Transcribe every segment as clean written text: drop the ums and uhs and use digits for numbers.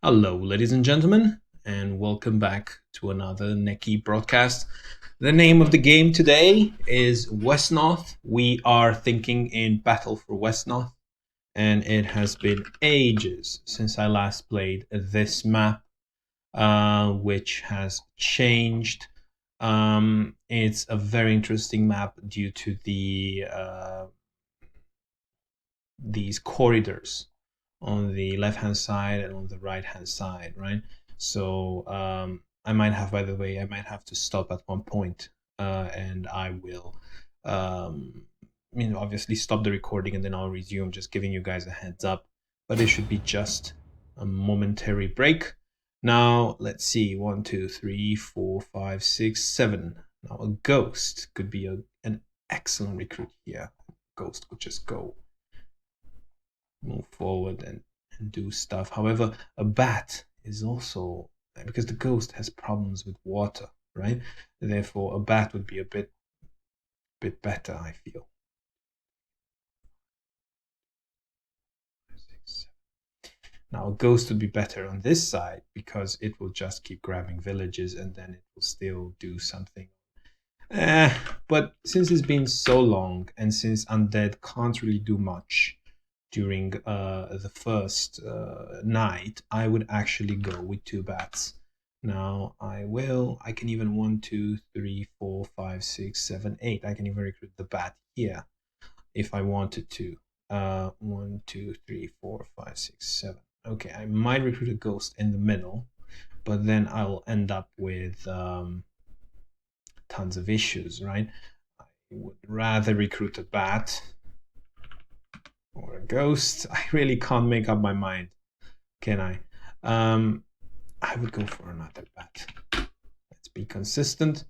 Hello, ladies and gentlemen, and welcome back to another Neki broadcast. The name of the game today is Wesnoth. We are thinking in Battle for Wesnoth, and it has been ages since I last played this map, which has changed. It's a very interesting map due to these corridors on the left hand side and on the right hand side, right? So I might have, by the way, I might have to stop at one point, and I will, obviously stop the recording and then I'll resume. Just giving you guys a heads up, but it should be just a momentary break. Now let's see, 1, 2, 3, 4, 5, 6, 7. Now a ghost could be an excellent recruit here. Ghost could just go move forward and do stuff. However, a bat is also, because the ghost has problems with water, right? Therefore, a bat would be a bit better, I feel. Now, a ghost would be better on this side because it will just keep grabbing villages and then it will still do something. But since it's been so long and since Undead can't really do much during the first night, I would actually go with 2 bats. Now I can even 1, 2, 3, 4, 5, 6, 7, 8. I can even recruit the bat here if I wanted to. 1, 2, 3, 4, 5, 6, 7. Okay, I might recruit a ghost in the middle, but then I'll end up with tons of issues, right? I would rather recruit a bat or a ghost. I really can't make up my mind, can I? I would go for another bat. Let's be consistent.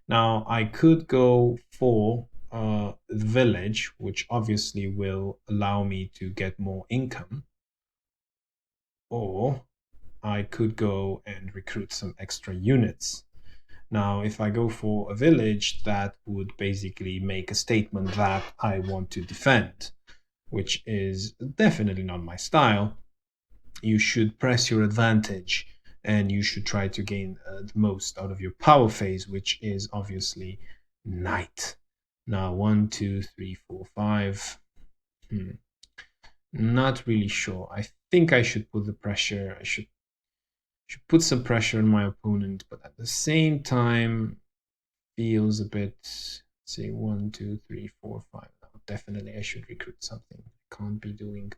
Now, I could go for the village, which obviously will allow me to get more income. Or I could go and recruit some extra units. Now, if I go for a village, that would basically make a statement that I want to defend, which is definitely not my style. You should press your advantage and you should try to gain the most out of your power phase, which is obviously night. Now, 1, 2, 3, 4, 5. Not really sure. I think I should put the pressure. I should put some pressure on my opponent, but at the same time, feels a bit. Say 1, 2, 3, 4, 5. No, definitely, I should recruit something. I can't be doing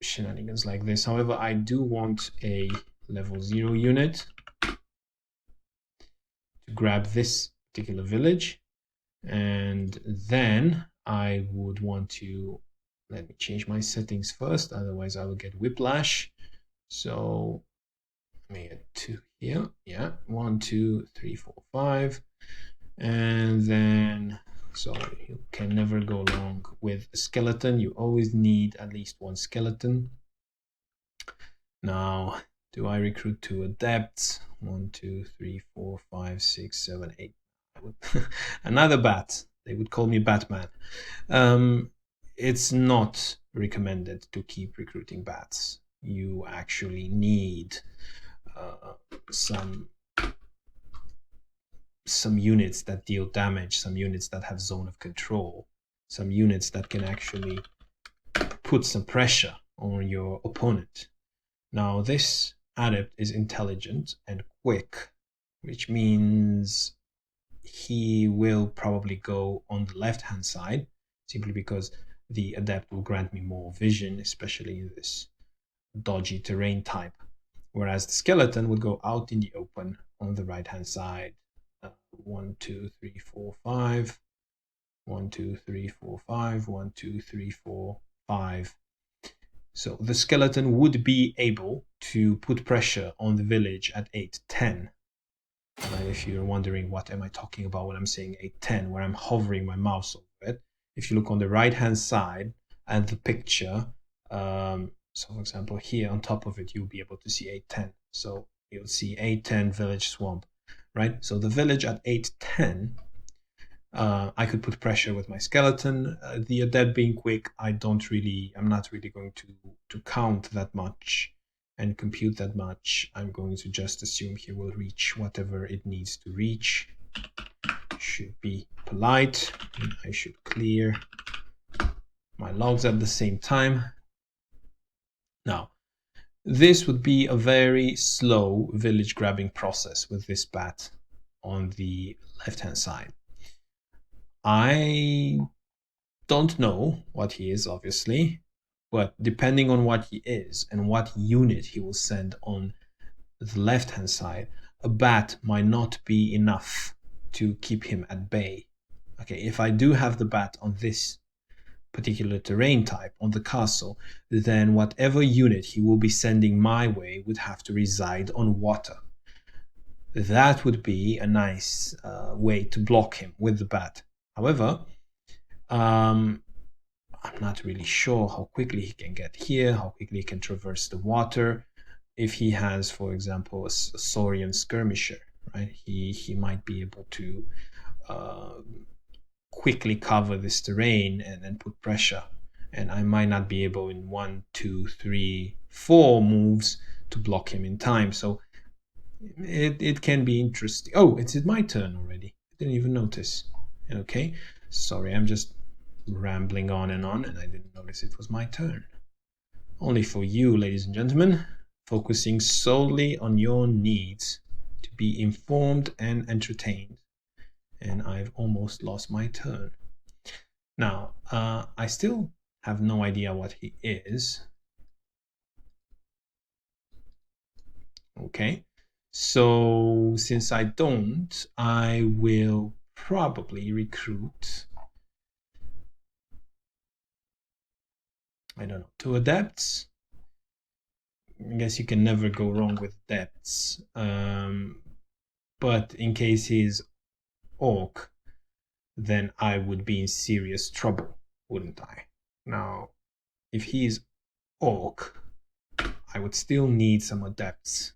shenanigans like this. However, I do want a level 0 unit to grab this particular village, and then I would want to, let me change my settings first, otherwise I will get whiplash. So let me add 2 here. Yeah, 1, 2, 3, 4, 5, and then so you can never go wrong with a skeleton. You always need at least 1 skeleton. Now, do I recruit 2 adepts? 1, 2, 3, 4, 5, 6, 7, 8. Another bat. They would call me Batman. It's not recommended to keep recruiting bats. You actually need some units that deal damage, some units that have zone of control, some units that can actually put some pressure on your opponent. Now, this adept is intelligent and quick, which means he will probably go on the left-hand side, simply because the adept will grant me more vision, especially in this dodgy terrain type. Whereas the skeleton would go out in the open on the right-hand side. 1, 2, 3, 4, 5. 1, 2, 3, 4, 5. 1, 2, 3, 4, 5. So the skeleton would be able to put pressure on the village at 8, 10. If you're wondering what am I talking about when I'm saying 8, 10, where I'm hovering my mouse over it. If you look on the right-hand side at the picture, so for example, here on top of it, you'll be able to see 8, 10. So you'll see 8, 10 village swamp, right? So the village at 8, 10 I could put pressure with my skeleton. The Undead being quick, I'm not really going to count that much and compute that much. I'm going to just assume he will reach whatever it needs to reach. Should be polite. I should clear my logs at the same time. Now, this would be a very slow village grabbing process with this bat on the left-hand side. I don't know what he is, obviously, but depending on what he is and what unit he will send on the left-hand side, a bat might not be enough to keep him at bay. Okay, if I do have the bat on this particular terrain type on the castle, then whatever unit he will be sending my way would have to reside on water. That would be a nice way to block him with the bat. However, I'm not really sure how quickly he can get here, how quickly he can traverse the water. If he has, for example, a Saurian skirmisher, right? He might be able to quickly cover this terrain and put pressure. And I might not be able in 1, 2, 3, 4 moves to block him in time. So it can be interesting. Oh, it's my turn already. I didn't even notice. Okay, sorry, I'm just rambling on and I didn't notice it was my turn. Only for you, ladies and gentlemen, focusing solely on your needs to be informed and entertained. And I've almost lost my turn. Now, I still have no idea what he is. Okay, so since I don't, I will probably recruit, I don't know, 2 adepts. I guess you can never go wrong with adepts. But in case he's orc, then I would be in serious trouble, wouldn't I? Now, if he's orc, I would still need some adepts.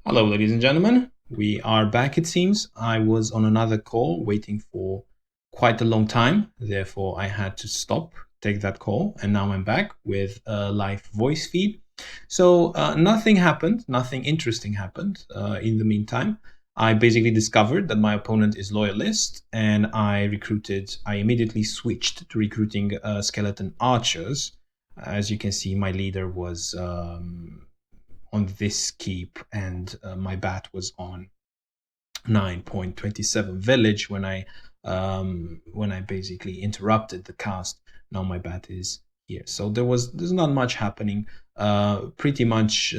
Hello, ladies and gentlemen. We are back, it seems. I was on another call waiting for quite a long time. Therefore, I had to stop, take that call, and now I'm back with a live voice feed. So nothing happened. Nothing interesting happened in the meantime. I basically discovered that my opponent is Loyalist, and I immediately switched to recruiting skeleton archers. As you can see, my leader was on this keep, and my bat was on 9.27 village when I basically interrupted the cast. Now my bat is here, so there's not much happening. Pretty much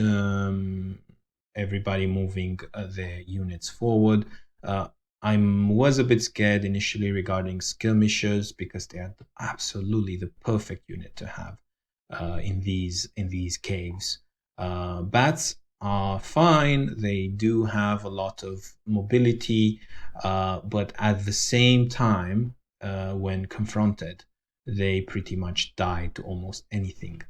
everybody moving their units forward. I was a bit scared initially regarding skirmishers because they are absolutely the perfect unit to have in these caves. Bats are fine. They do have a lot of mobility, but at the same time, when confronted, they pretty much die to almost anything,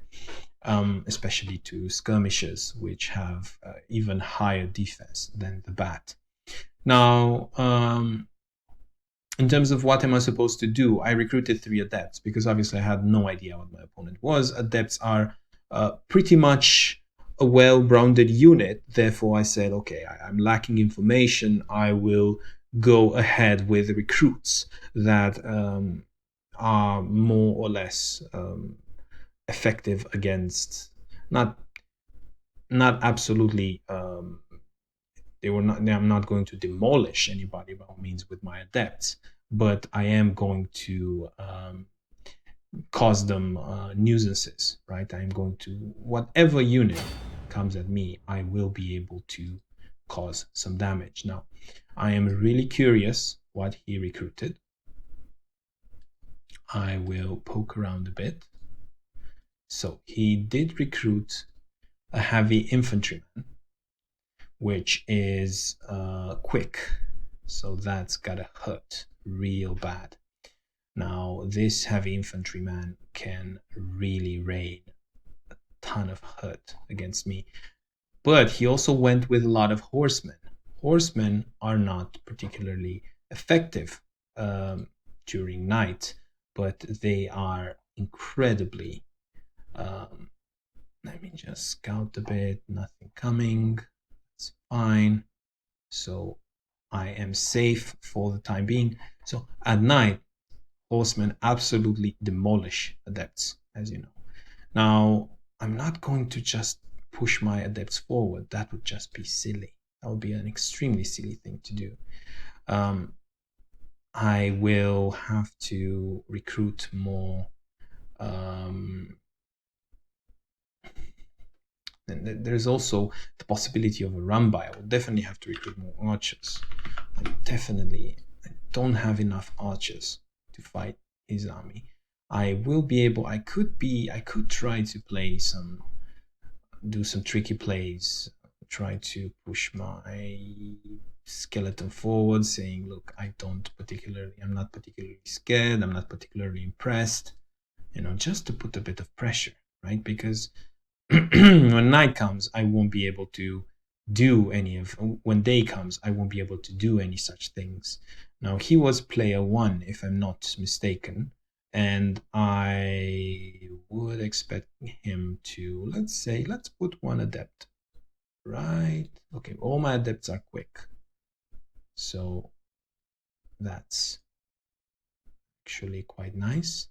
especially to skirmishers, which have even higher defense than the bat. Now, in terms of what am I supposed to do, I recruited 3 adepts because obviously I had no idea what my opponent was. Adepts are pretty much a well-rounded unit. Therefore, I said, okay, I'm lacking information. I will go ahead with recruits that are more or less effective against, not absolutely. I'm not going to demolish anybody by all means with my adepts, but I am going to cause them nuisances, right? I'm going to, whatever unit comes at me, I will be able to cause some damage. Now, I am really curious what he recruited. I will poke around a bit. So he did recruit a heavy infantryman, which is quick. So that's gotta hurt real bad. Now, this heavy infantryman can really rain a ton of hurt against me. But he also went with a lot of horsemen. Horsemen are not particularly effective during night, but they are incredibly. Let me just scout a bit. Nothing coming. It's fine. So I am safe for the time being. So at night, horsemen absolutely demolish adepts, as you know. Now, I'm not going to just push my adepts forward. That would just be silly. That would be an extremely silly thing to do. I will have to recruit more. And there's also the possibility of a run by. I will definitely have to recruit more archers. I don't have enough archers to fight his army. I could try to do some tricky plays, try to push my skeleton forward, saying, look, I'm not particularly scared, I'm not particularly impressed, just to put a bit of pressure, right? Because when night comes, I won't be able to when day comes, I won't be able to do any such things. Now, he was player 1, if I'm not mistaken, and I would expect him to, let's put 1 adept, right? Okay, all my adepts are quick, so that's actually quite nice.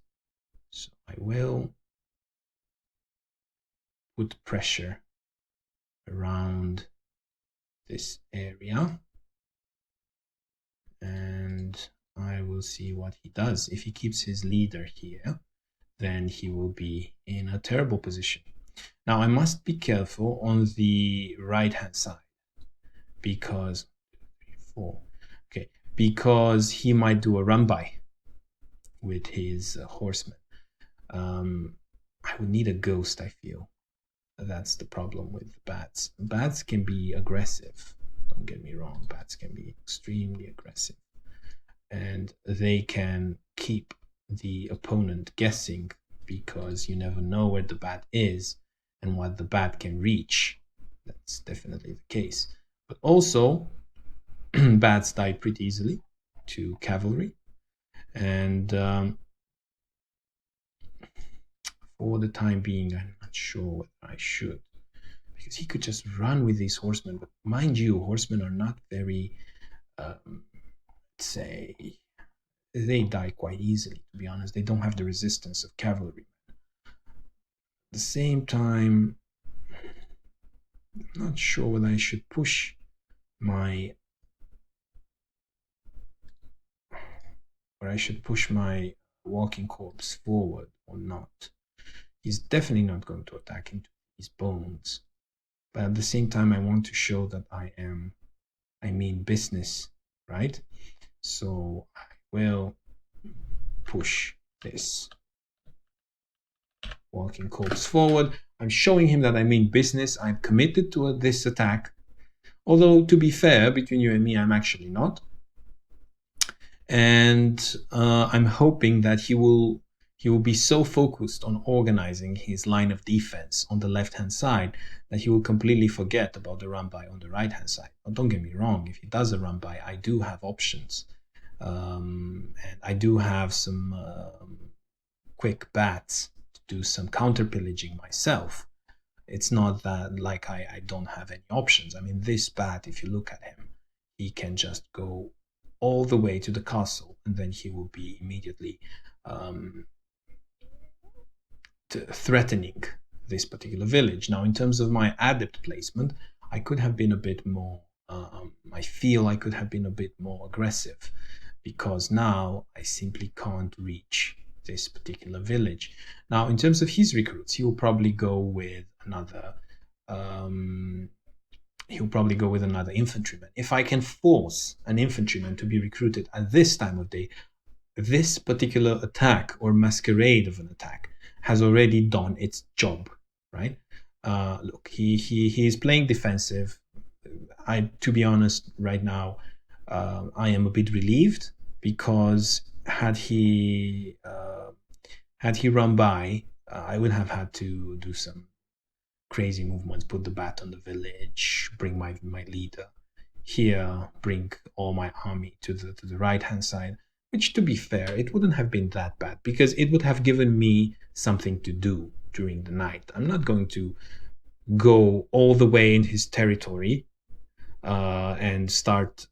So I will put pressure around this area, and I will see what he does. If he keeps his leader here, then he will be in a terrible position. Now, I must be careful on the right-hand side because because he might do a run-by with his horsemen. I would need a ghost, I feel. That's the problem with bats. Bats can be aggressive. Don't get me wrong. Bats can be extremely aggressive. And they can keep the opponent guessing because you never know where the bat is and what the bat can reach. That's definitely the case. But also, bats die pretty easily to cavalry. And for the time being, I'm not sure whether I should. Because he could just run with these horsemen. But mind you, horsemen are not very, say, they die quite easily, to be honest. They don't have the resistance of cavalry. At the same time, I'm not sure whether I should push my walking corpse forward or not. He's definitely not going to attack into his bones. But at the same time, I want to show that I mean business, right? So I will push this walking corpse forward. I'm showing him that I mean business. I'm committed to this attack. Although, to be fair, between you and me, I'm actually not. And I'm hoping that he will be so focused on organizing his line of defense on the left-hand side that he will completely forget about the run-by on the right-hand side. But don't get me wrong, if he does a run-by, I do have options. And I do have some quick bats to do some counter-pillaging myself. It's not that like I don't have any options. I mean, this bat, if you look at him, he can just go all the way to the castle, and then he will be immediately threatening this particular village. Now, in terms of my adept placement, I could have been a bit more, I feel I could have been a bit more aggressive, because now I simply can't reach this particular village. Now, in terms of his recruits, he will probably go with another infantryman. If I can force an infantryman to be recruited at this time of day, this particular attack or masquerade of an attack has already done its job, right? Look, he is playing defensive. To be honest, right now, I am a bit relieved, because had he run by, I would have had to do some crazy movements, put the bat on the village, bring my leader here bring all my army to the right hand side, which, to be fair, it wouldn't have been that bad because it would have given me something to do during the night. I'm not going to go all the way in his territory and start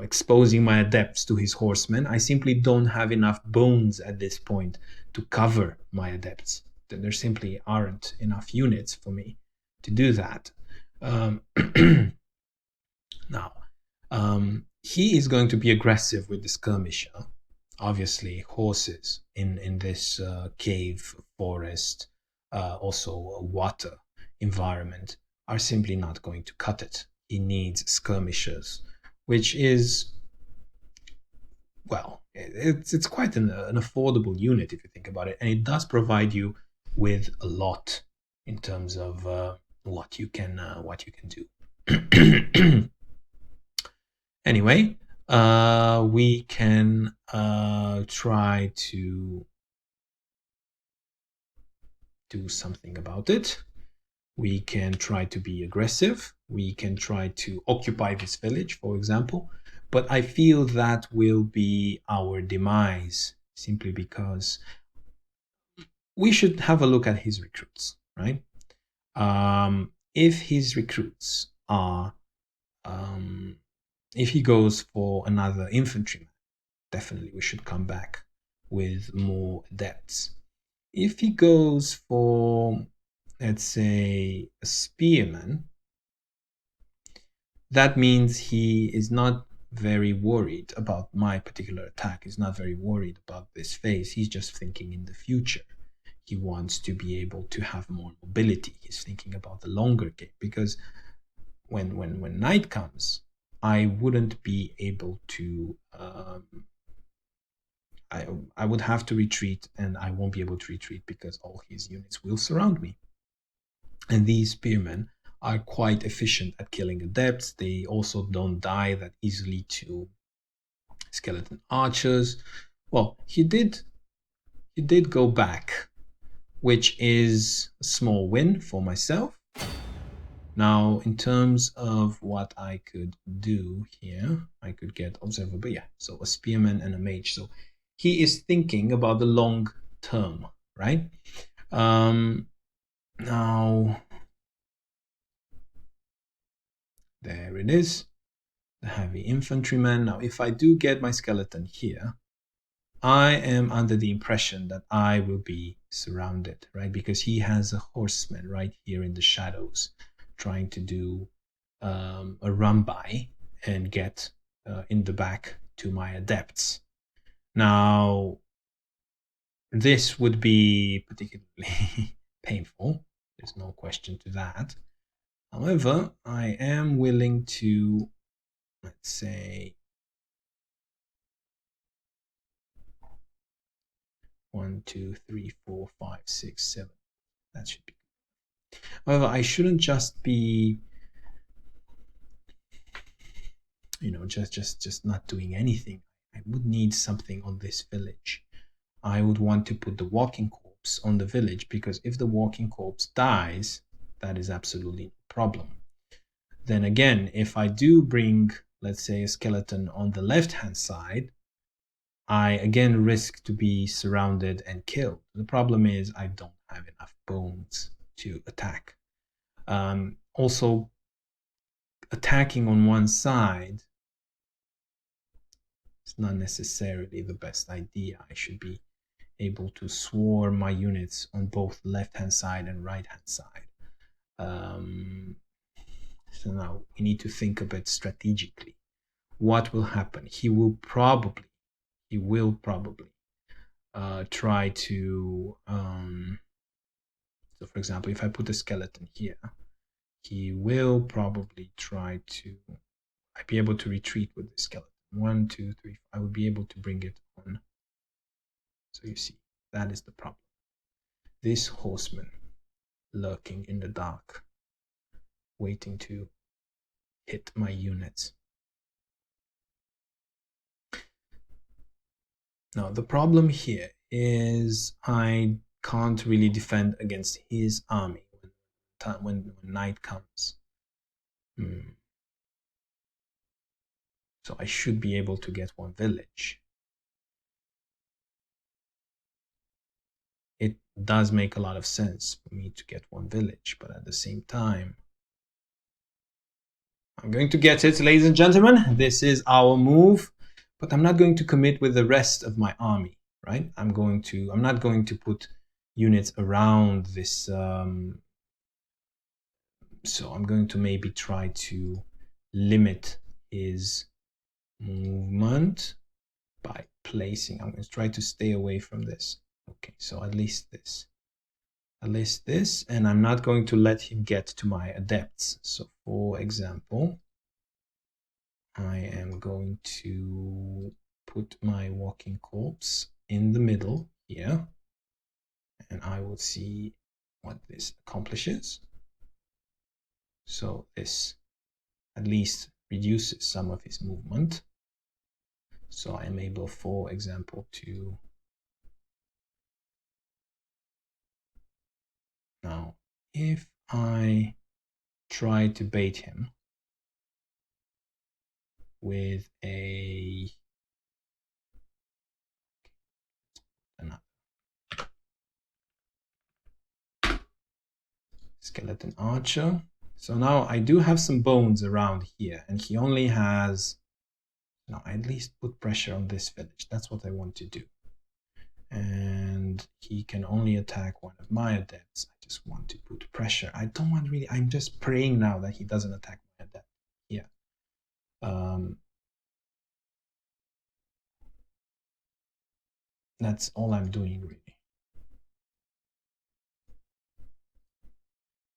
exposing my adepts to his horsemen. I simply don't have enough bones at this point to cover my adepts. There simply aren't enough units for me to do that. Now, he is going to be aggressive with the skirmisher. Obviously, horses in this cave forest, also a water environment, are simply not going to cut it. He needs skirmishers, which is, well, it's quite an affordable unit if you think about it, and it does provide you with a lot in terms of what you can do. Anyway, we can try to do something about it. We can try to be aggressive. We can try to occupy this village, for example. But I feel that will be our demise, simply because we should have a look at his recruits, right? If his recruits are if he goes for another infantryman, definitely we should come back with more adepts. If he goes for, let's say, a spearman, that means he is not very worried about my particular attack. He's not very worried about this phase. He's just thinking in the future. He wants to be able to have more mobility. He's thinking about the longer game, because when night comes, I wouldn't be able to. I would have to retreat, and I won't be able to retreat because all his units will surround me. And these spearmen are quite efficient at killing adepts. They also don't die that easily to skeleton archers. Well, he did go back, which is a small win for myself. Now, in terms of what I could do here, I could get observable, yeah, so a spearman and a mage. So he is thinking about the long term, right? Now, there it is, the heavy infantryman. Now, if I do get my skeleton here, I am under the impression that I will be surrounded, right? Because he has a horseman right here in the shadows trying to do a run by and get in the back to my adepts. Now, this would be particularly painful. There's no question to that. However, I am willing to, let's say, 1, 2, 3, 4, 5, 6, 7. That should be. However, I shouldn't just be, just not doing anything. I would need something on this village. I would want to put the walking corpse on the village, because if the walking corpse dies, that is absolutely no problem. Then again, if I do bring, let's say, a skeleton on the left-hand side, I again risk to be surrounded and killed. The problem is I don't have enough bones to attack. Also, attacking on one side is not necessarily the best idea. I should be able to swarm my units on both left-hand side and right-hand side. So now we need to think a bit strategically. What will happen? He will probably try to. So, for example, if I put a skeleton here, he will probably try to. I'd be able to retreat with the skeleton. 1, 2, 3. I would be able to bring it on. So you see, that is the problem. This horseman lurking in the dark, waiting to hit my units. Now, the problem here is I can't really defend against his army when night comes. So I should be able to get one village. It does make a lot of sense for me to get one village, but at the same time, I'm going to get it, ladies and gentlemen. This is our move, but I'm not going to commit with the rest of my army, right? I'm not going to put units around this. So I'm going to maybe try to limit his movement by placing. I'm going to try to stay away from this. Okay, so at least this. At least this, and I'm not going to let him get to my adepts. So for example, I am going to put my walking corpse in the middle here, and I will see what this accomplishes. So this at least reduces some of his movement. So I am able, for example, to now if I try to bait him with a skeleton archer. So now I do have some bones around here, and he only has. Now I at least put pressure on this village. That's what I want to do. And he can only attack one of my adepts. I just want to put pressure. I don't want really. I'm just praying now that he doesn't attack my adept here. That's all I'm doing really.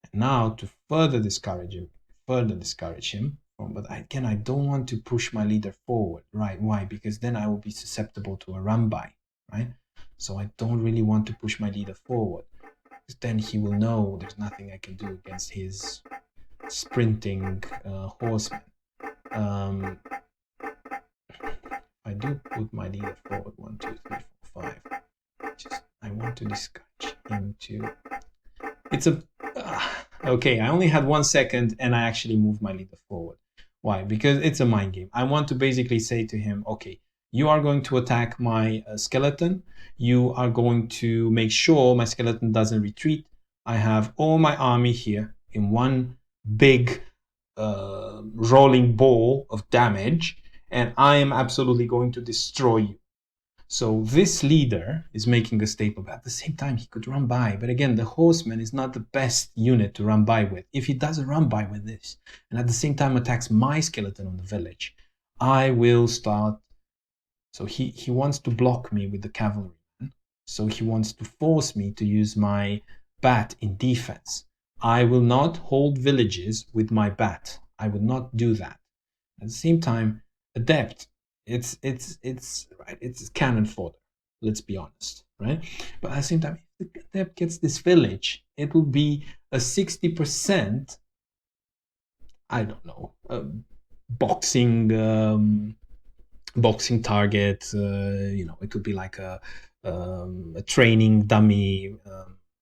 And now to further discourage him, but again, I don't want to push my leader forward, right? Why? Because then I will be susceptible to a run by, right? So I don't really want to push my leader forward, because then he will know there's nothing I can do against his sprinting horsemen. I do put my leader forward, 1, 2, 3, 4, 5. I want to discourage him to. It's a okay. I only had 1 second, and I actually moved my leader forward. Why? Because it's a mind game. I want to basically say to him, okay, you are going to attack my skeleton. You are going to make sure my skeleton doesn't retreat. I have all my army here in one big rolling ball of damage, and I am absolutely going to destroy you. So this leader is making a statement, but at the same time, he could run by. But again, the horseman is not the best unit to run by with. If he does a run by with this, and at the same time attacks my skeleton on the village, I will start. So he wants to block me with the cavalry. So he wants to force me to use my bat in defense. I will not hold villages with my bat. I will not do that. At the same time, adept. It's right. It's cannon fodder. Let's be honest, right? But at the same time, if the adept gets this village, it will be a 60%. I don't know, boxing target. It would be like a training dummy.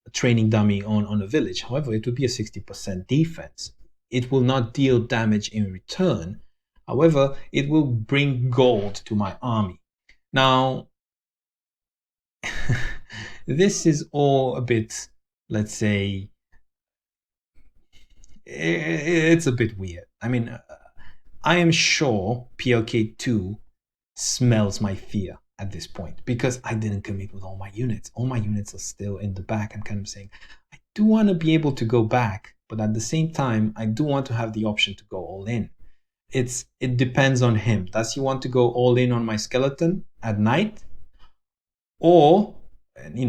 A training dummy on a village. However, it would be a 60% defense. It will not deal damage in return. However, it will bring gold to my army. Now, this is all a bit, let's say, it's a bit weird. I mean, I am sure PLK2 smells my fear at this point, because I didn't commit with all my units. All my units are still in the back. I'm kind of saying, I do want to be able to go back, but at the same time, I do want to have the option to go all in. It depends on him. Does he want to go all in on my skeleton at night, or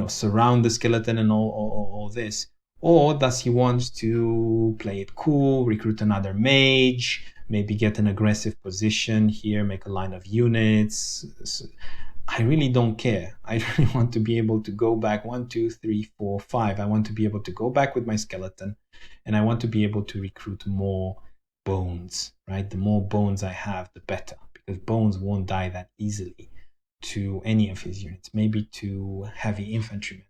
surround the skeleton and all this, or does he want to play it cool, recruit another mage, maybe get an aggressive position here, make a line of units? I really don't care. I really want to be able to go back 1, 2, 3, 4, 5. I want to be able to go back with my skeleton, and I want to be able to recruit more bones, right? The more bones I have, the better, because bones won't die that easily to any of his units, maybe to heavy infantrymen.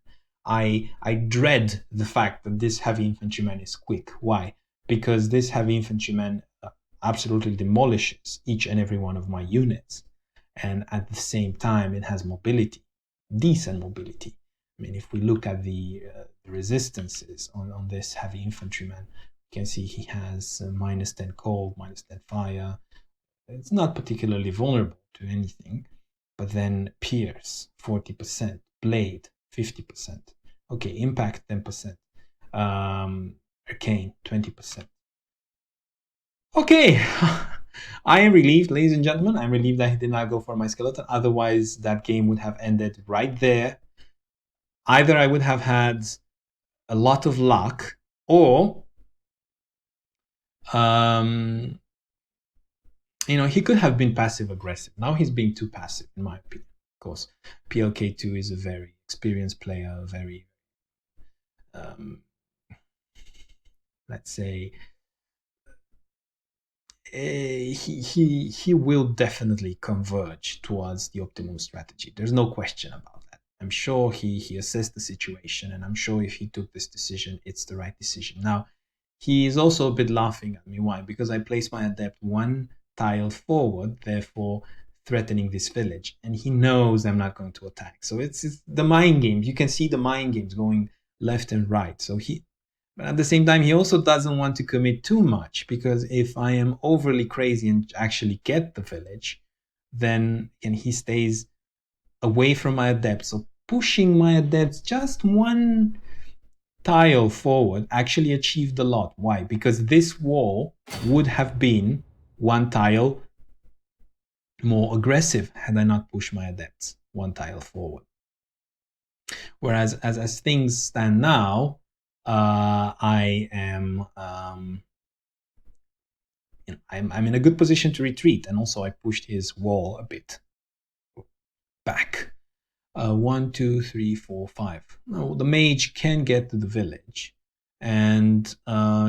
I dread the fact that this heavy infantryman is quick. Why? Because this heavy infantryman, absolutely demolishes each and every one of my units. And at the same time, it has mobility, decent mobility. I mean, if we look at the resistances on this heavy infantryman, you can see he has -10 cold, -10 fire. It's not particularly vulnerable to anything. But then Pierce, 40%, Blade, 50%. Okay, Impact, 10%. Arcane, 20%. Okay, I am relieved, ladies and gentlemen. I'm relieved that he did not go for my skeleton. Otherwise, that game would have ended right there. Either I would have had a lot of luck, or he could have been passive aggressive. Now he's being too passive, in my opinion. Of course, PLK2 is a very experienced player, very, let's say, he will definitely converge towards the optimum strategy. There's no question about that. I'm sure he assessed the situation, and I'm sure if he took this decision, it's the right decision. Now, he is also a bit laughing at me. Why? Because I placed my adept one tile forward, therefore threatening this village, and he knows I'm not going to attack. So it's the mind games. You can see the mind games going left and right. So but at the same time, he also doesn't want to commit too much, because if I am overly crazy and actually get the village, then he stays away from my adept. So pushing my adepts just one tile forward actually achieved a lot. Why? Because this wall would have been one tile more aggressive had I not pushed my adepts one tile forward. Whereas as things stand now, I am I'm in a good position to retreat, and also I pushed his wall a bit back. 1, 2, 3, 4, 5. Now the mage can get to the village, and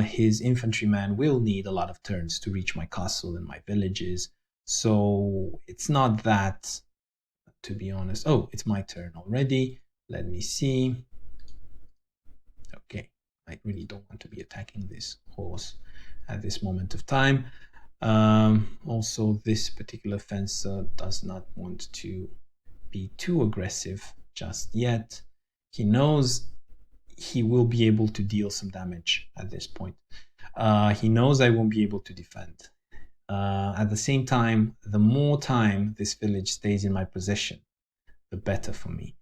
his infantryman will need a lot of turns to reach my castle and my villages. So it's not that, to be honest. Oh, it's my turn already. Let me see. Okay, I really don't want to be attacking this horse at this moment of time. Also, this particular fencer does not want to be too aggressive just yet. He knows he will be able to deal some damage at this point. He knows I won't be able to defend. At the same time, the more time this village stays in my possession, the better for me.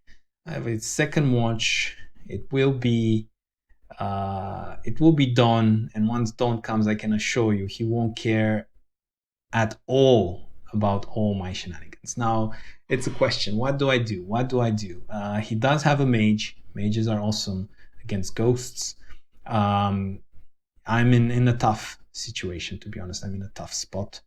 I have its second watch. It will be dawn, and once dawn comes, I can assure you he won't care at all about all my shenanigans. Now, it's a question. What do I do? He does have a mage. Mages are awesome against ghosts. I'm in a tough situation, to be honest. I'm in a tough spot.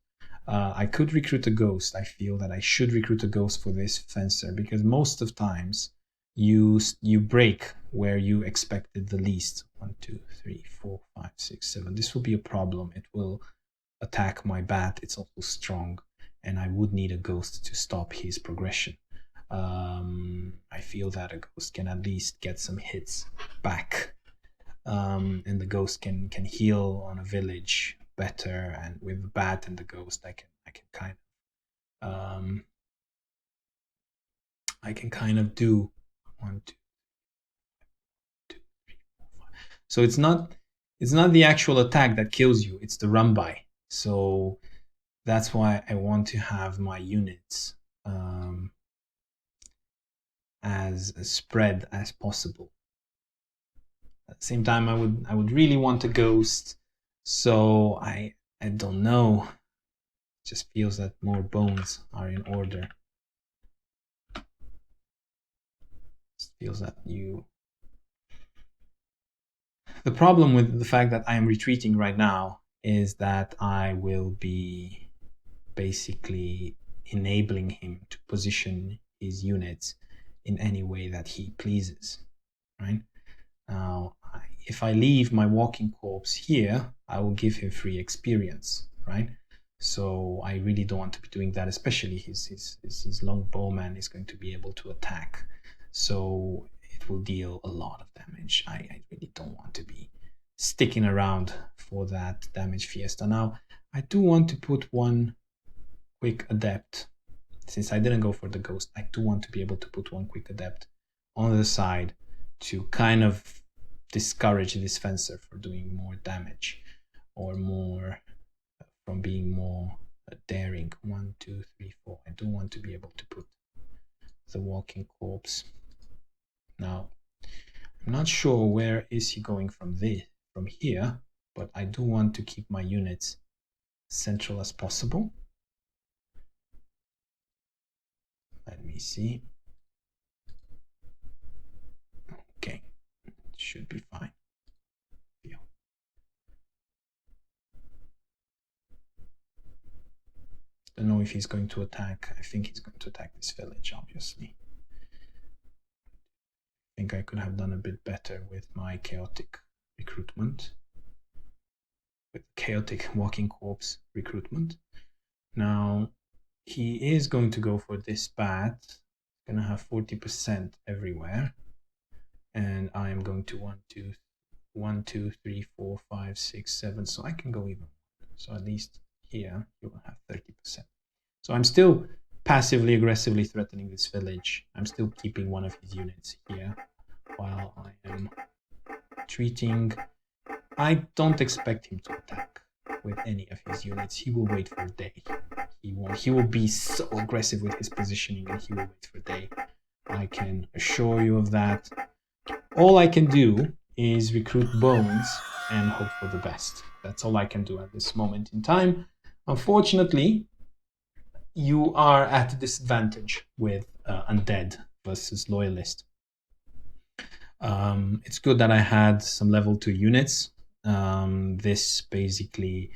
I could recruit a ghost. I feel that I should recruit a ghost for this fencer, because most of times you break where you expected the least. 1, 2, 3, 4, 5, 6, 7. This will be a problem. It will attack my bat. It's also strong, and I would need a ghost to stop his progression. I feel that a ghost can at least get some hits back, and the ghost can heal on a village better. And with the bat and the ghost, I can kind of do 1, 2, 3, 4, 5. So it's not the actual attack that kills you, it's the run by. So that's why I want to have my units as spread as possible. At the same time, I would really want a ghost. So I don't know. It just feels that more bones are in order. It feels that the problem with the fact that I am retreating right now is that I will be basically enabling him to position his units in any way that he pleases, right? Now, if I leave my walking corpse here, I will give him free experience, right? So I really don't want to be doing that, especially his long bowman is going to be able to attack. So it will deal a lot of damage. I really don't want to be sticking around for that damage fiesta. Now, I do want to put one quick adept. Since I didn't go for the ghost, I do want to be able to put one quick adept on the side to kind of discourage this fencer for doing more damage or more from being more daring. 1, 2, 3, 4. I do want to be able to put the walking corpse. Now, I'm not sure where is he going from here, but I do want to keep my units central as possible. Let me see. Okay, should be fine. Yeah. Don't know if he's going to attack. I think he's going to attack this village, obviously. I think I could have done a bit better with my chaotic recruitment, with chaotic walking corpse recruitment. Now, he is going to go for this bat. Going to have 40% everywhere. And I am going to 1, 2, 3, 4, 5, 6, 7. So I can go even. So at least here you will have 30%. So I'm still passively aggressively threatening this village. I'm still keeping one of his units here while I am treating. I don't expect him to attack with any of his units. He will wait for a day. He won't. He will be so aggressive with his positioning and he will wait for a day. I can assure you of that. All I can do is recruit bones and hope for the best. That's all I can do at this moment in time. Unfortunately, you are at a disadvantage with Undead versus Loyalist. It's good that I had some level 2 units. This basically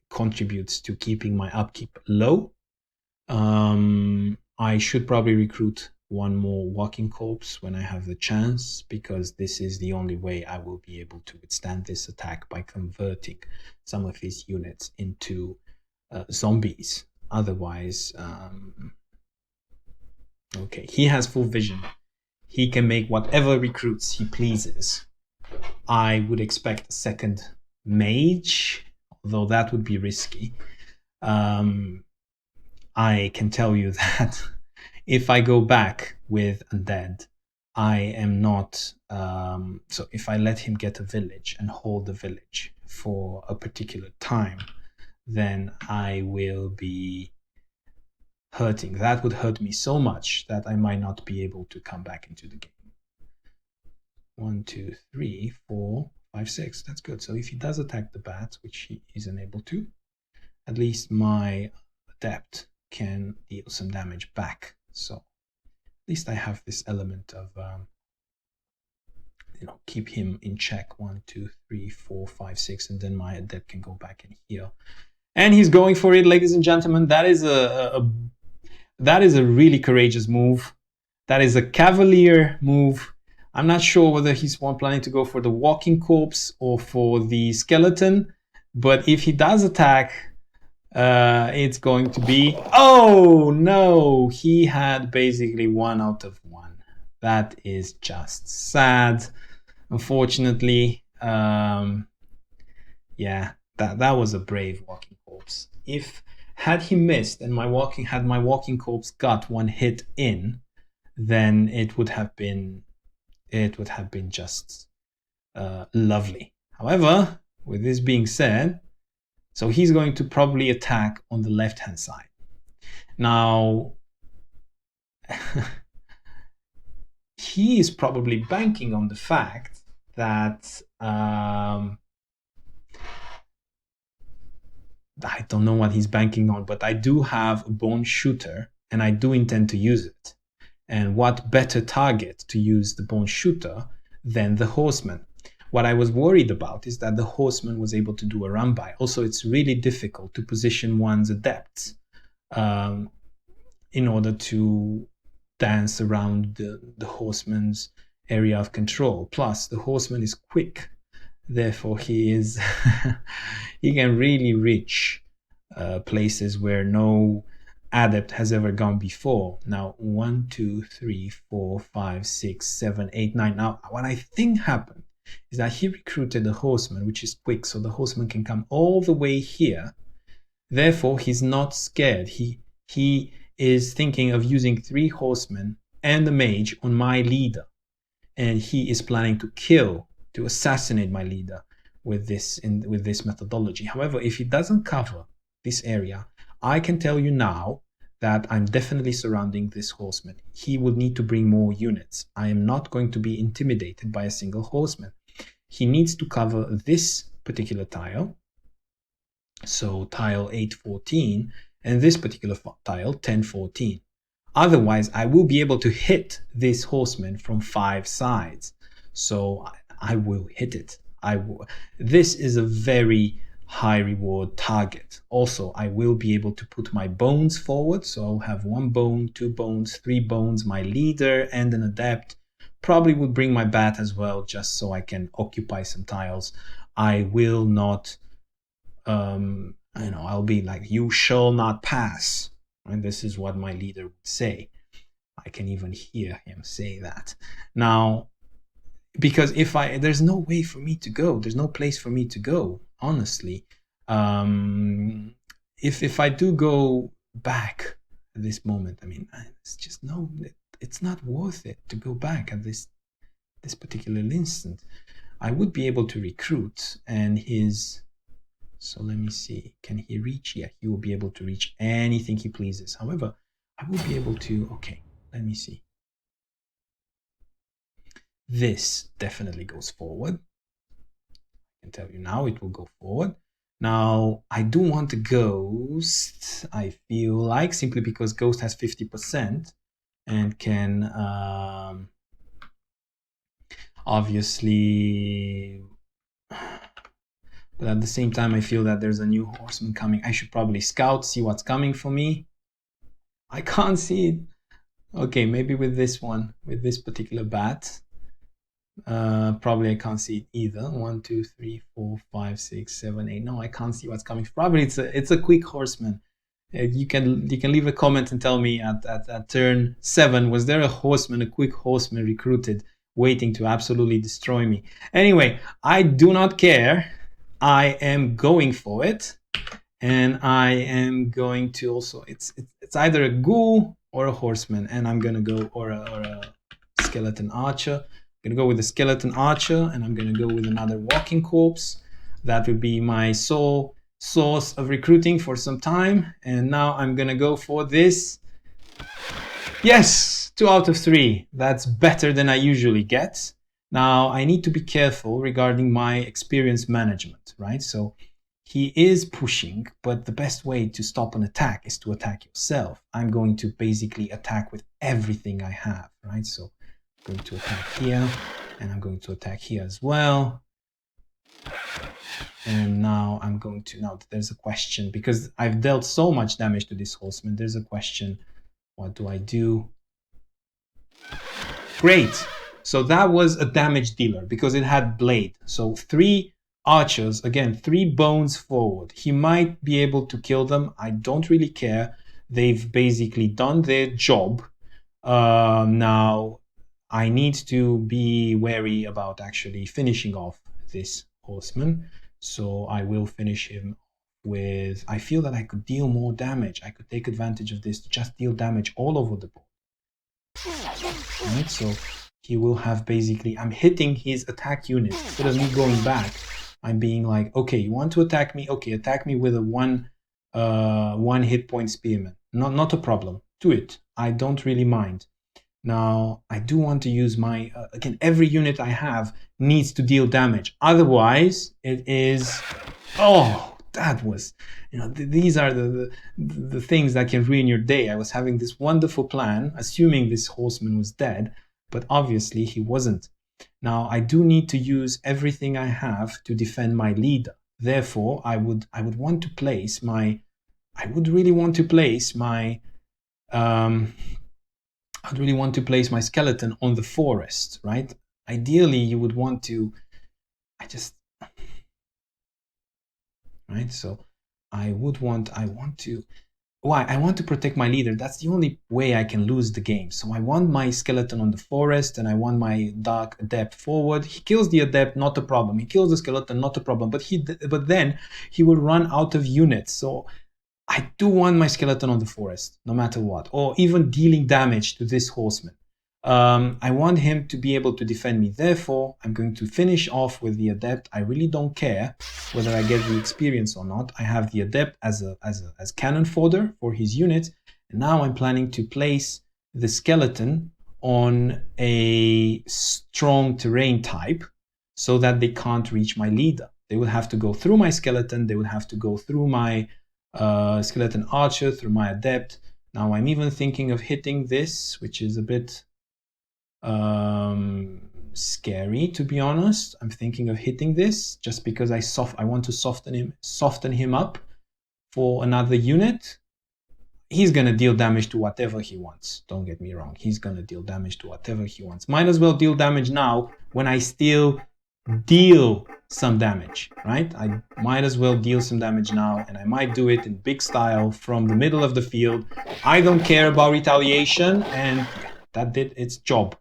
contributes to keeping my upkeep low. I should probably recruit one more walking corpse when I have the chance, because this is the only way I will be able to withstand this attack, by converting some of his units into zombies. Otherwise, okay, he has full vision. He can make whatever recruits he pleases. I would expect a second mage, although that would be risky. I can tell you that if I go back with Undead, I am not. So if I let him get a village and hold the village for a particular time, then I will be hurting. That would hurt me so much that I might not be able to come back into the game. 1, 2, 3, 4, 5, 6. That's good. So if he does attack the bat, which he is unable to, at least my adept can deal some damage back. So at least I have this element of keep him in check. 1, 2, 3, 4, 5, 6, and then my adept can go back and heal. And he's going for it, ladies and gentlemen. That is a really courageous move. That is a cavalier move. I'm not sure whether he's planning to go for the walking corpse or for the skeleton, but if he does attack, it's going to be... Oh, no! He had basically 1 out of 1. That is just sad. Unfortunately, yeah, that was a brave walking corpse. Had he missed and my walking corpse got 1 hit in, then it would have been just lovely. However, with this being said, so he's going to probably attack on the left-hand side. Now, he is probably banking on the fact that I don't know what he's banking on, but I do have a bone shooter and I do intend to use it. And what better target to use the bone shooter than the horseman? What I was worried about is that the horseman was able to do a run by. Also, it's really difficult to position one's adepts in order to dance around the horseman's area of control. Plus, the horseman is quick. Therefore, he can really reach places where no adept has ever gone before. Now, 1, 2, 3, 4, 5, 6, 7, 8, 9. Now, what I think happened is that he recruited a horseman, which is quick, so the horseman can come all the way here. Therefore, he's not scared. He is thinking of using 3 horsemen and a mage on my leader. And he is planning to assassinate my leader with this methodology. However, if he doesn't cover this area, I can tell you now that I'm definitely surrounding this horseman. He would need to bring more units. I am not going to be intimidated by a single horseman. He needs to cover this particular tile, so tile 814, and this particular tile 1014. Otherwise, I will be able to hit this horseman from 5 sides. So I will hit it. This is a very high reward target. Also, I will be able to put my bones forward. So I'll have 1 bone, 2 bones, 3 bones, my leader and an adept. Probably would bring my bat as well, just so I can occupy some tiles. I will not, I'll be like, you shall not pass. And this is what my leader would say. I can even hear him say that. Now, because there's no way for me to go. There's no place for me to go, honestly. If I do go back at this moment, I mean, it's just it's not worth it to go back at this particular instant. I would be able to recruit, and so let me see, can he reach? Yeah, he will be able to reach anything he pleases. However, I will be able to, okay, let me see. This definitely goes forward. I can tell you now it will go forward. Now, I do want a ghost, I feel like, simply because ghost has 50% and can obviously... But at the same time, I feel that there's a new horseman coming. I should probably scout, see what's coming for me. I can't see it. Okay, maybe with this one, with this particular bat. Probably I can't see it either. 1, 2, 3, 4, 5, 6, 7, 8. No, I can't see what's coming. Probably it's a quick horseman. You can leave a comment and tell me at turn 7, was there a quick horseman recruited, waiting to absolutely destroy me? Anyway, I do not care. I am going for it, and I am going to also, it's either a ghoul or a horseman, and I'm gonna go, or a skeleton archer. I'm gonna go with the skeleton archer, and I'm gonna go with another walking corpse. That will be my sole source of recruiting for some time. And now I'm gonna go for this. Yes, 2 out of 3. That's better than I usually get. Now, I need to be careful regarding my experience management, right? So he is pushing, but the best way to stop an attack is to attack yourself. I'm going to basically attack with everything I have, right? So I'm going to attack here, and I'm going to attack here as well. And now now there's a question, because I've dealt so much damage to this horseman, there's a question, what do I do? Great! So that was a damage dealer because it had blade. So 3 archers, again, 3 bones forward. He might be able to kill them. I don't really care. They've basically done their job. Now, I need to be wary about actually finishing off this horseman. So I will finish him with... I feel that I could deal more damage. I could take advantage of this to just deal damage all over the board. Right, so he will have basically... I'm hitting his attack unit. Instead of me going back, I'm being like, okay, you want to attack me? Okay, attack me with a 1 hit point spearman. Not a problem. Do it. I don't really mind. Now, I do want to use my... again, every unit I have needs to deal damage. Otherwise, it is... Oh, that was... these are the things that can ruin your day. I was having this wonderful plan, assuming this horseman was dead, but obviously he wasn't. Now, I do need to use everything I have to defend my leader. Therefore, I would want to place my... I'd really want to place my skeleton on the forest, right? Ideally, you would want to... Right, so I want to why? I want to protect my leader. That's the only way I can lose the game. So I want my skeleton on the forest, and I want my dark adept forward. He kills the adept, not a problem. He kills the skeleton, not a problem. But then he will run out of units. So I do want my skeleton on the forest, no matter what, or even dealing damage to this horseman. I want him to be able to defend me. Therefore, I'm going to finish off with the adept. I really don't care whether I get the experience or not. I have the adept as cannon fodder for his units. And now I'm planning to place the skeleton on a strong terrain type so that they can't reach my leader. They will have to go through my skeleton. They will have to go through my skeleton archer, through my adept. Now I'm even thinking of hitting this, which is a bit scary, to be honest. I'm thinking of hitting this just because I want to soften him up for another unit. He's gonna deal damage to whatever he wants. Don't get me wrong. He's gonna deal damage to whatever he wants. Might as well deal damage now when I still deal some damage, right? I might as well deal some damage now, and I might do it in big style from the middle of the field. I don't care about retaliation, and that did its job.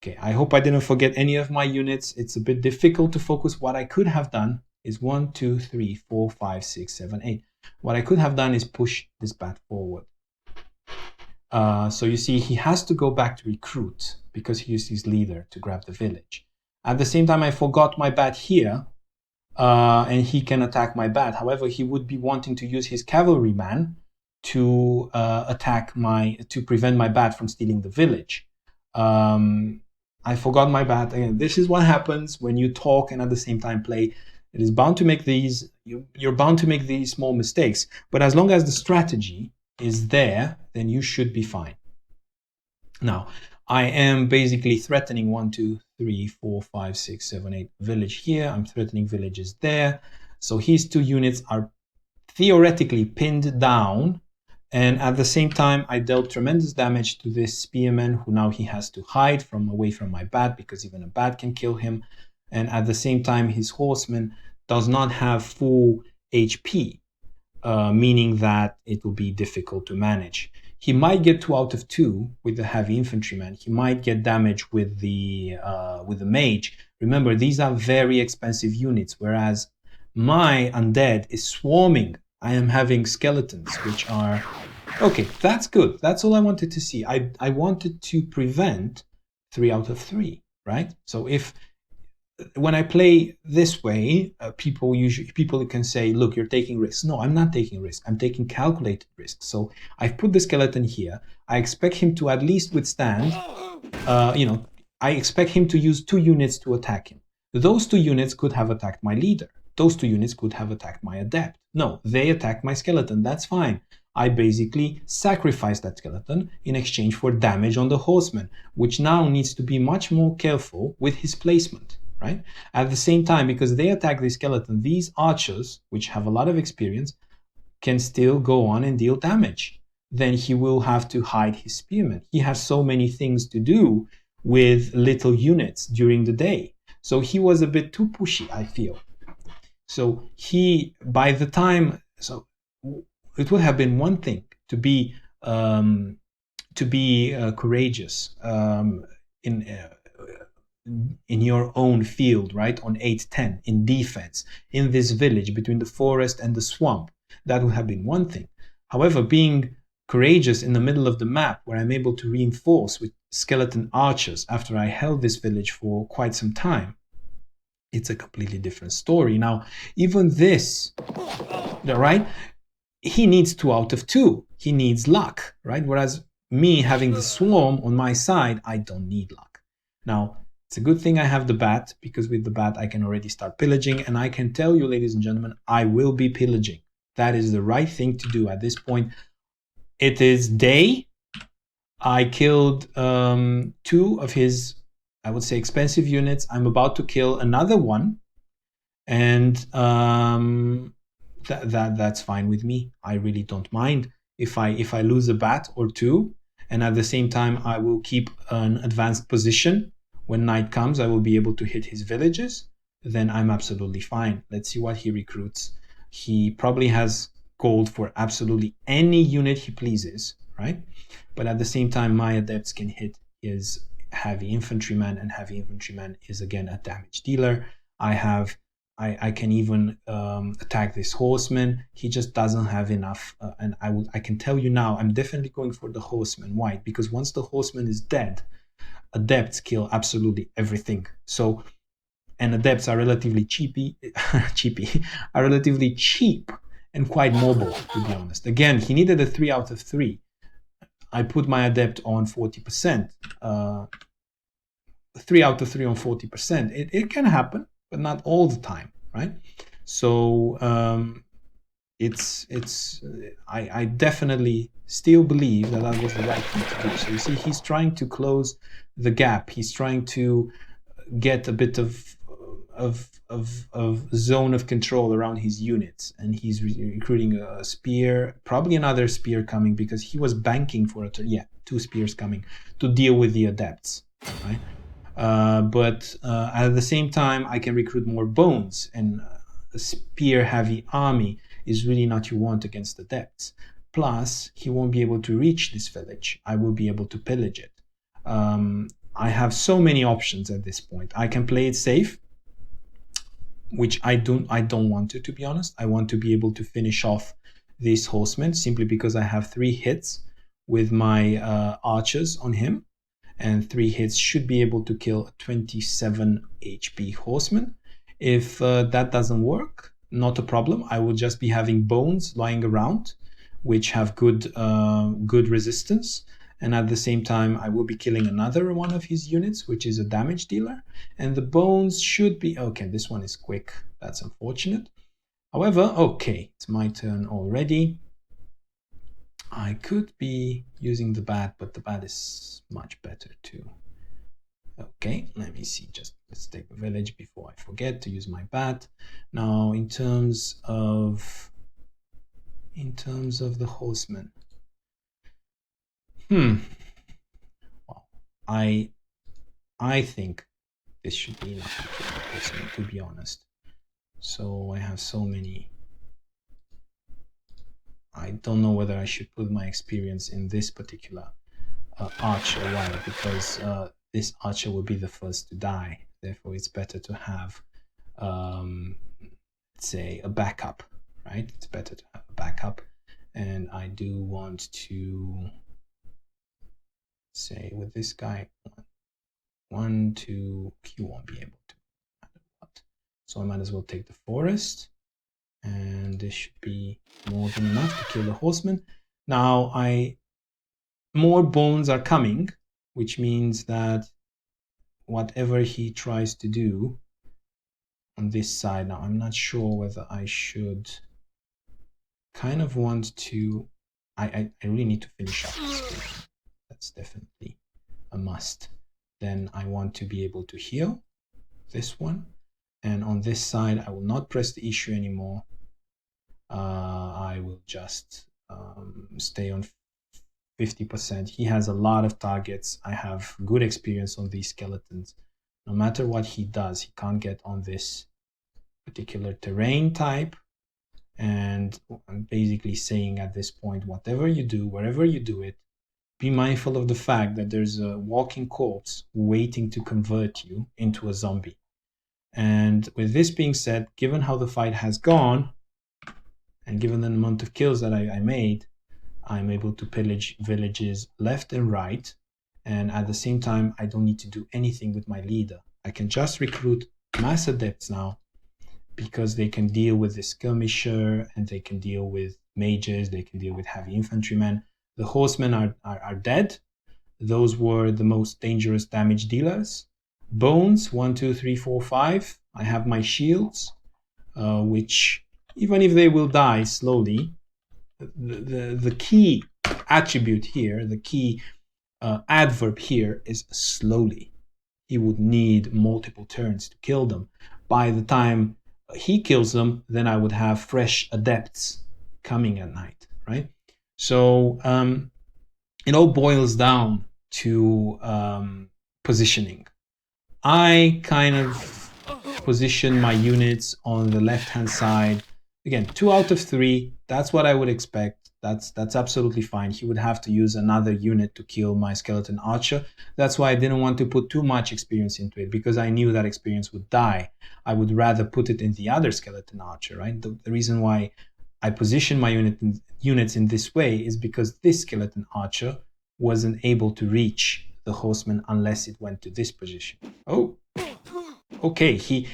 Okay, I hope I didn't forget any of my units. It's a bit difficult to focus. What I could have done is 1, 2, 3, 4, 5, 6, 7, 8. What I could have done is push this bat forward. So you see, he has to go back to recruit because he used his leader to grab the village. At the same time, I forgot my bat here, and he can attack my bat. However, he would be wanting to use his cavalryman to to prevent my bat from stealing the village. I forgot my bat. Again, this is what happens when you talk and at the same time play. It is bound to make you're bound to make these small mistakes. But as long as the strategy is there, then you should be fine. Now, I am basically threatening 1, 2, 3, 4, 5, 6, 7, 8 village here. I'm threatening villages there. So his 2 units are theoretically pinned down. And at the same time, I dealt tremendous damage to this spearman, who now he has to hide away from my bat, because even a bat can kill him. And at the same time, his horseman does not have full HP, meaning that it will be difficult to manage. He might get 2 out of 2 with the heavy infantryman. He might get damage with the mage. Remember, these are very expensive units, whereas my undead is swarming. I am having skeletons, which are... Okay, that's good. That's all I wanted to see. I wanted to prevent 3 out of 3, right? So when I play this way, people can say, look, you're taking risks. No, I'm not taking risks. I'm taking calculated risks. So I've put the skeleton here. I expect him to at least withstand, I expect him to use 2 units to attack him. Those 2 units could have attacked my leader. Those 2 units could have attacked my adept. No, they attacked my skeleton. That's fine. I basically sacrificed that skeleton in exchange for damage on the horseman, which now needs to be much more careful with his placement, right? At the same time, because they attack the skeleton, these archers, which have a lot of experience, can still go on and deal damage. Then he will have to hide his spearmen. He has so many things to do with little units during the day. So he was a bit too pushy, I feel. So it would have been one thing to be courageous in your own field, right? On 8-10 in defense in this village between the forest and the swamp. That would have been one thing. However, being courageous in the middle of the map, where I'm able to reinforce with skeleton archers after I held this village for quite some time, it's a completely different story. Now, even this, right? He needs 2 out of 2. He needs luck, right? Whereas me having the swarm on my side, I don't need luck. Now, it's a good thing I have the bat, because with the bat I can already start pillaging, and I can tell you, ladies and gentlemen, I will be pillaging. That is the right thing to do at this point. It is day. I killed 2 of his, I would say, expensive units. I'm about to kill another one, and that's fine with me. I really don't mind if I lose a bat or 2, and at the same time I will keep an advanced position. When night comes, I will be able to hit his villages. Then I'm absolutely fine. Let's see what he recruits. He probably has gold for absolutely any unit he pleases, right? But at the same time, my adepts can hit his heavy infantryman, and heavy infantryman is again a damage dealer. I can even attack this horseman. He just doesn't have enough, and I can tell you now, I'm definitely going for the horseman. Why? Because once the horseman is dead, adepts kill absolutely everything. So, and adepts are relatively are relatively cheap and quite mobile, to be honest. Again, he needed a 3 out of 3. I put my adept on 40%. 3 out of 3 on 40%. It can happen, but not all the time, right? So I definitely still believe that was the right thing to do. So you see, he's trying to close the gap. He's trying to get a bit of zone of control around his units, and he's recruiting a spear, probably another spear coming, because he was banking for a turn. Yeah, 2 spears coming to deal with the adepts, right? But at the same time, I can recruit more bones, and a spear heavy army is really not you want against adepts. Plus, he won't be able to reach this village. I will be able to pillage it. I have so many options at this point. I can play it safe, which I don't want to be honest. I want to be able to finish off this horseman simply because I have 3 hits with my archers on him, and 3 hits should be able to kill a 27 HP horseman. If that doesn't work, not a problem. I will just be having bones lying around, which have good resistance. And at the same time, I will be killing another one of his units, which is a damage dealer. And the bones should be... Okay, this one is quick. That's unfortunate. However, okay, it's my turn already. I could be using the bat, but the bat is much better too. Okay, let me see. Just let's take the village before I forget to use my bat. Now, in terms of the horsemen. Well, I think this should be enough to kill the horsemen, to be honest. So I have so many. I don't know whether I should put my experience in this particular archer. Why? Because this archer will be the first to die. Therefore, it's better to have, let's say, a backup, right? It's better to have a backup. And I do want to say with this guy, 1, 2, he won't be able to. So I might as well take the forest. And this should be more than enough to kill the horseman. Now, more bones are coming, which means that whatever he tries to do on this side, now I'm not sure whether I should kind of want to... I really need to finish up this game. That's definitely a must. Then I want to be able to heal this one. And on this side, I will not press the issue anymore. I will just stay on 50%. He has a lot of targets. I have good experience on these skeletons. No matter what he does, he can't get on this particular terrain type. And I'm basically saying at this point, whatever you do, wherever you do it, be mindful of the fact that there's a walking corpse waiting to convert you into a zombie. And with this being said, given how the fight has gone, and given the amount of kills that I made, I'm able to pillage villages left and right. And at the same time, I don't need to do anything with my leader. I can just recruit mass adepts now, because they can deal with the skirmisher, and they can deal with mages, they can deal with heavy infantrymen. The horsemen are dead. Those were the most dangerous damage dealers. Bones, 1, 2, 3, 4, 5. I have my shields, which, even if they will die slowly, the key attribute here, the key adverb here is slowly. He would need multiple turns to kill them. By the time he kills them, then I would have fresh adepts coming at night, right? So it all boils down to positioning. I kind of position my units on the left-hand side. Again, 2 out of 3, that's what I would expect. That's absolutely fine. He would have to use another unit to kill my skeleton archer. That's why I didn't want to put too much experience into it, because I knew that experience would die. I would rather put it in the other skeleton archer, right? The reason why I position my units in this way is because this skeleton archer wasn't able to reach the horseman unless it went to this position. Oh, okay.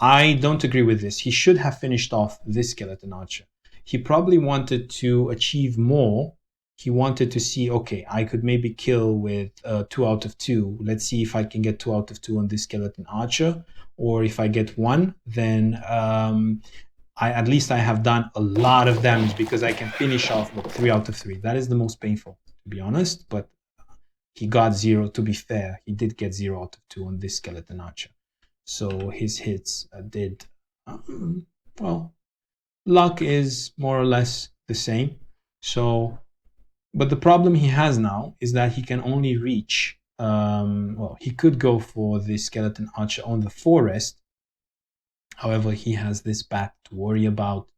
I don't agree with this. He should have finished off this skeleton archer. He probably wanted to achieve more. He wanted to see, okay, I could maybe kill with 2 out of 2. Let's see if I can get 2 out of 2 on this skeleton archer. Or if I get 1, then at least I have done a lot of damage, because I can finish off with 3 out of 3. That is the most painful, to be honest. But he got 0. To be fair, he did get 0 out of 2 on this skeleton archer. So his hits did, well, luck is more or less the same. So, but the problem he has now is that he can only reach, well, he could go for the skeleton archer on the forest. However, he has this bat to worry about.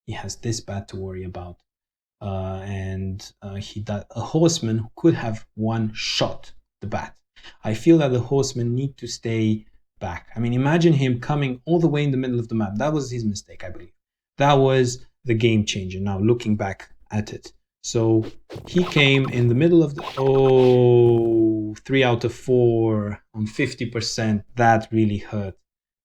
He has this bat to worry about. And a horseman could have one-shot the bat. I feel that the horsemen need to stay back. I mean, imagine him coming all the way in the middle of the map. That was his mistake, I believe. That was the game changer, now looking back at it. So he came in the middle of the 3 out of 4 on 50%. That really hurt.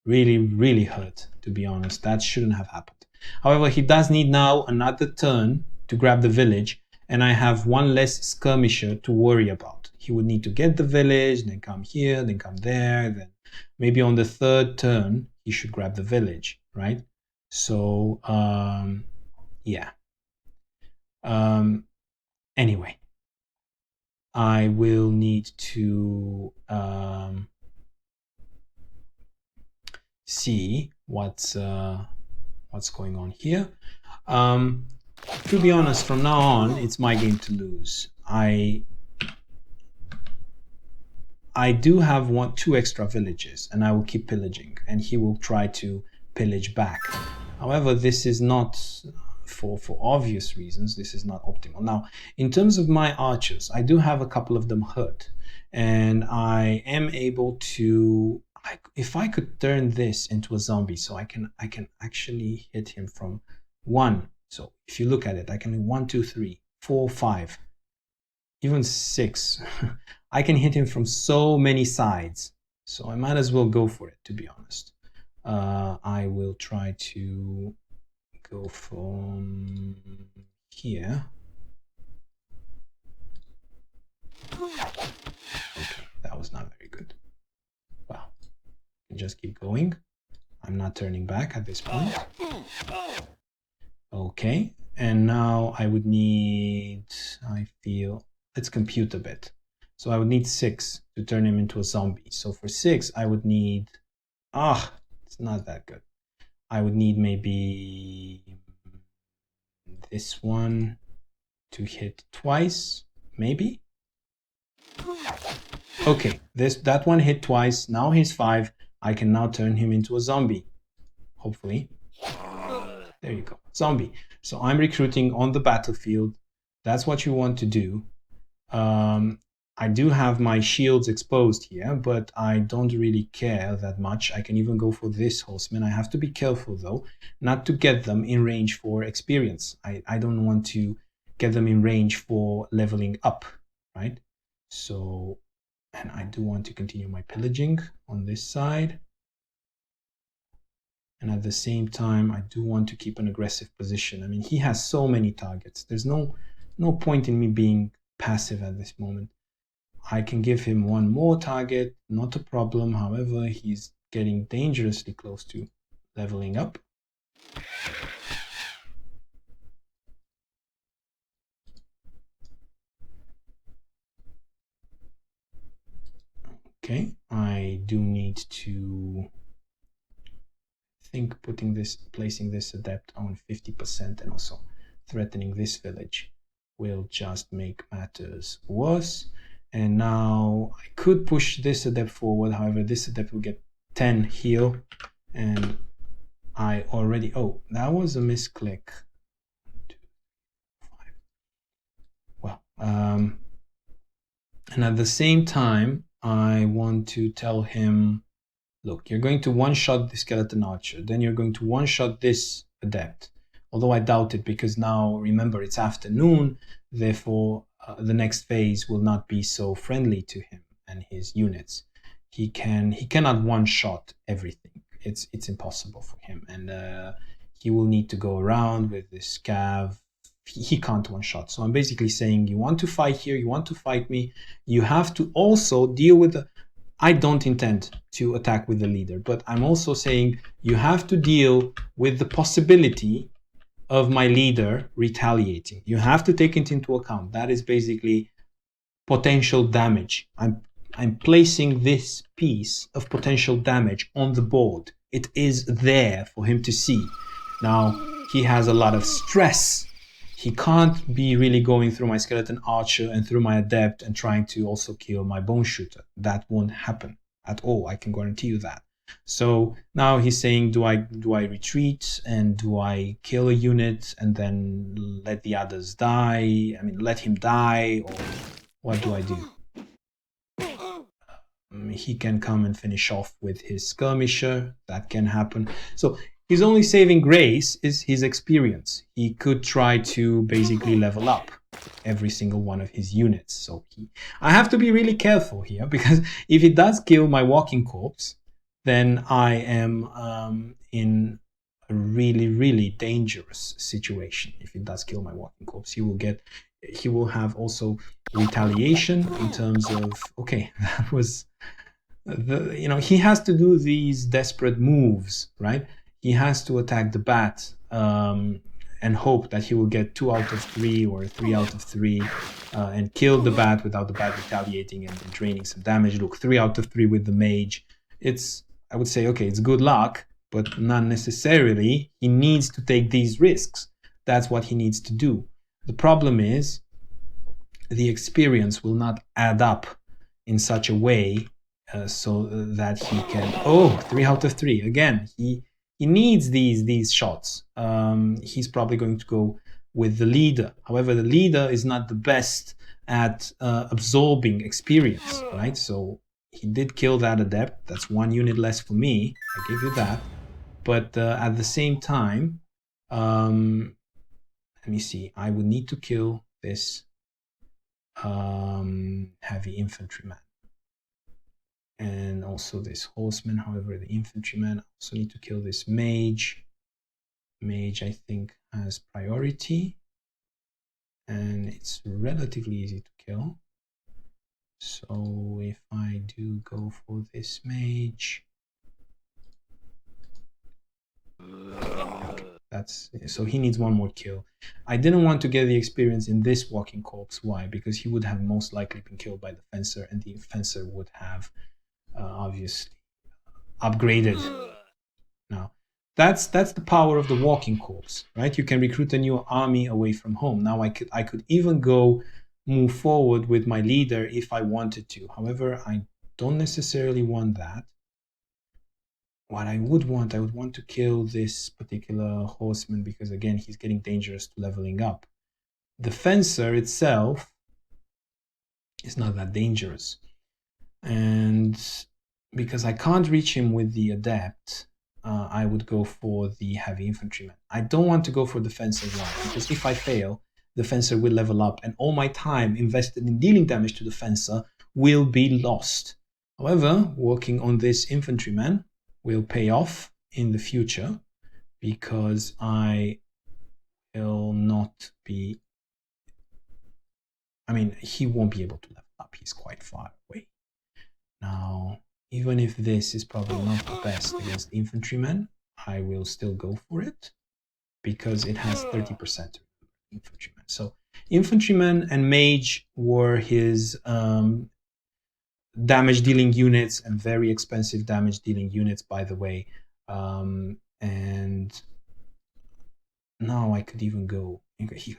Really, really hurt, to be honest. That shouldn't have happened. However, he does need now another turn to grab the village, and I have one less skirmisher to worry about. He would need to get the village, then come here, then come there, then maybe on the 3rd turn he should grab the village, right? So yeah. Anyway, I will need to see what's going on here. To be honest, from now on, it's my game to lose. I do have 2 extra villages, and I will keep pillaging, and he will try to pillage back. However, this is not, for obvious reasons, this is not optimal. Now, in terms of my archers, I do have a couple of them hurt, and I am able to, if I could turn this into a zombie, so I can actually hit him from 1. So if you look at it, I can 1, 2, 3, 4, 5, even 6. I can hit him from so many sides. So I might as well go for it, to be honest. I will try to go from here. Okay, that was not very good. Well, I can just keep going. I'm not turning back at this point. Okay, and now I would need, I feel, let's compute a bit. So I would need 6 to turn him into a zombie. So for 6, I would need, it's not that good. I would need maybe this one to hit twice, maybe. Okay, that one hit twice. Now he's 5. I can now turn him into a zombie, hopefully. There you go, zombie. So I'm recruiting on the battlefield. That's what you want to do. I do have my shields exposed here, but I don't really care that much. I can even go for this horseman. I have to be careful, though, not to get them in range for experience. I don't want to get them in range for leveling up, right? So, and I do want to continue my pillaging on this side. And at the same time, I do want to keep an aggressive position. I mean, he has so many targets. There's no point in me being passive at this moment. I can give him one more target, not a problem. However, he's getting dangerously close to leveling up. Okay, I do need to think placing this adept on 50% and also threatening this village will just make matters worse. And now I could push this adept forward. However, this adept will get 10 heal, and I already, that was a misclick. 2, And at the same time, I want to tell him, look, you're going to one-shot the skeleton archer, then you're going to one-shot this adept. Although I doubt it, because now, remember, it's afternoon, therefore the next phase will not be so friendly to him and his units. He cannot one-shot everything. It's impossible for him, and he will need to go around with this cav. He can't one-shot. So I'm basically saying, you want to fight here, you want to fight me, you have to also deal with the... I don't intend to attack with the leader, but I'm also saying you have to deal with the possibility of my leader retaliating. You have to take it into account. That is basically potential damage. I'm placing this piece of potential damage on the board. It is there for him to see. Now, he has a lot of stress. He can't be really going through my skeleton archer and through my adept and trying to also kill my bone shooter. That won't happen at all. I can guarantee you that. So now he's saying, do I retreat and do I kill a unit and then let the others die? I mean, let him die, or what do I do? He can come and finish off with his skirmisher. That can happen. So his only saving grace is his experience. He could try to basically level up every single one of his units. So I have to be really careful here, because if he does kill my walking corpse, then I am in a really, really dangerous situation. If he does kill my walking corpse, he will have also retaliation in terms of, okay, that was he has to do these desperate moves, right? He has to attack the bat and hope that he will get 2 out of 3 or 3 out of 3 and kill the bat without the bat retaliating and draining some damage. Look, 3 out of 3 with the mage. I would say, okay, it's good luck, but not necessarily. He needs to take these risks. That's what he needs to do. The problem is the experience will not add up in such a way so that he can... Oh, 3 out of 3. Again, he needs these shots. He's probably going to go with the leader. However, the leader is not the best at absorbing experience, right? So he did kill that adept. That's 1 unit less for me. I give you that. But at the same time, let me see. I would need to kill this heavy infantryman. And also this horseman. However, the infantryman also need to kill this mage. Mage, I think, has priority, and it's relatively easy to kill. So if I do go for this mage, so he needs 1 more kill. I didn't want to get the experience in this walking corpse. Why? Because he would have most likely been killed by the fencer, and the fencer would have obviously upgraded. Now, that's the power of the walking corpse, right? You can recruit a new army away from home. Now I could even move forward with my leader if I wanted to. However, I don't necessarily want that. What I would want to kill this particular horseman, because again, he's getting dangerous to leveling up. The fencer itself is not that dangerous, and because I can't reach him with the adept, I would go for the heavy infantryman. I don't want to go for the fencer one, because if I fail, the fencer will level up and all my time invested in dealing damage to the fencer will be lost. However, working on this infantryman will pay off in the future, because I will not be... I mean, he won't be able to level up. He's quite far away. Now, even if this is probably not the best against infantrymen, I will still go for it, because it has 30% infantrymen. So infantrymen and mage were his damage dealing units, and very expensive damage dealing units, by the way. And now I could even go... He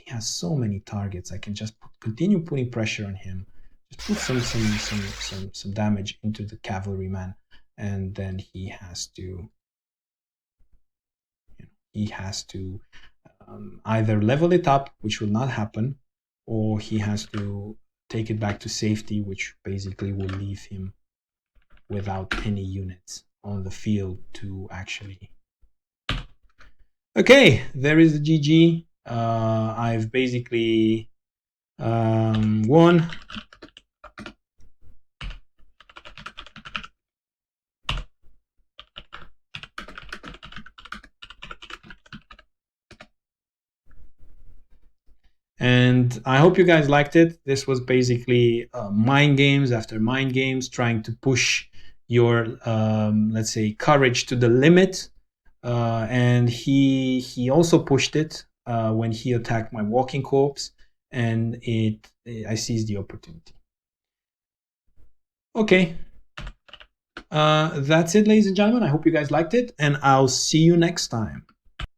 has so many targets. I can just continue putting pressure on him. Just put some damage into the cavalryman, and then he has to either level it up, which will not happen, or he has to take it back to safety, which basically will leave him without any units on the field to actually. Okay, there is the GG. I've basically won. And I hope you guys liked it. This was basically mind games after mind games, trying to push your, let's say, courage to the limit. And he also pushed it when he attacked my walking corpse, and I seized the opportunity. Okay. That's it, ladies and gentlemen. I hope you guys liked it, and I'll see you next time.